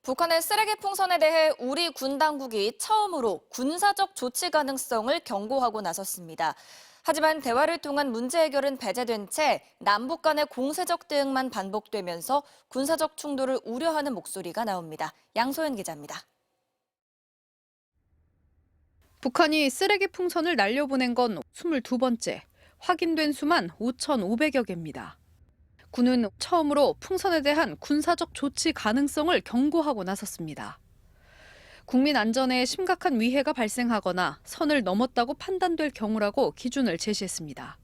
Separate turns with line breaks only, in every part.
북한의 쓰레기 풍선에 대해 우리 군 당국이 처음으로 군사적 조치 가능성을 경고하고 나섰습니다. 하지만 대화를 통한 문제 해결은 배제된 채 남북 간의 공세적 대응만 반복되면서 군사적 충돌을 우려하는 목소리가 나옵니다. 양소연 기자입니다.
북한이 쓰레기 풍선을 날려보낸 건 22번째, 확인된 수만 5,500여 개입니다. 군은 처음으로 풍선에 대한 군사적 조치 가능성을 경고하고 나섰습니다. 국민 안전에 심각한 위해가 발생하거나 선을 넘었다고 판단될 경우라고 기준을 제시했습니다.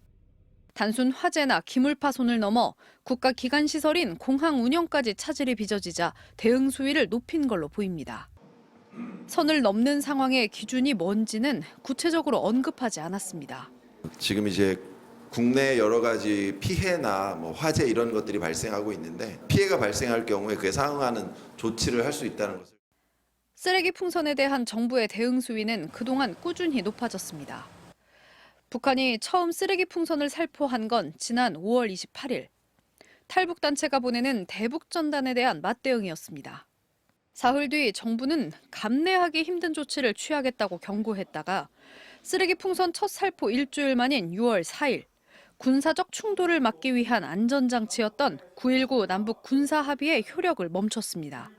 단순 화재나 기물파손을 넘어 국가기관시설인 공항 운영까지 차질이 빚어지자 대응 수위를 높인 걸로 보입니다. 선을 넘는 상황의 기준이 뭔지는 구체적으로 언급하지 않았습니다.
지금 이제 국내 여러 가지 피해나 화재 이런 것들이 발생하고 있는데 피해가 발생할 경우에 그에 상응하는 조치를 할 수 있다는 것을.
쓰레기 풍선에 대한 정부의 대응 수위는 그동안 꾸준히 높아졌습니다. 북한이 처음 쓰레기 풍선을 살포한 건 지난 5월 28일. 탈북단체가 보내는 대북전단에 대한 맞대응이었습니다. 사흘 뒤 정부는 감내하기 힘든 조치를 취하겠다고 경고했다가 쓰레기 풍선 첫 살포 일주일 만인 6월 4일 군사적 충돌을 막기 위한 안전장치였던 9.19 남북 군사합의의 효력을 멈췄습니다.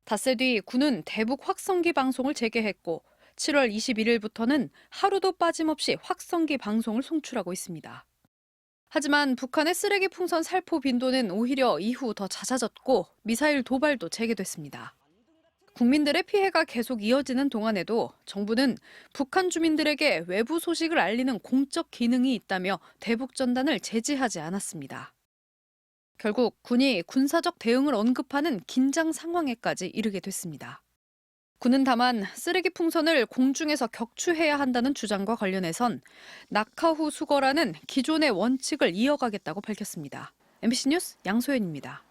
닷새 뒤 군은 대북 확성기 방송을 재개했고 7월 21일부터는 하루도 빠짐없이 확성기 방송을 송출하고 있습니다. 하지만 북한의 쓰레기 풍선 살포 빈도는 오히려 이후 더 잦아졌고 미사일 도발도 재개됐습니다. 국민들의 피해가 계속 이어지는 동안에도 정부는 북한 주민들에게 외부 소식을 알리는 공적 기능이 있다며 대북전단을 제지하지 않았습니다. 결국 군이 군사적 대응을 언급하는 긴장 상황에까지 이르게 됐습니다. 군은 다만 쓰레기 풍선을 공중에서 격추해야 한다는 주장과 관련해선 낙하 후 수거라는 기존의 원칙을 이어가겠다고 밝혔습니다. MBC 뉴스 양소연입니다.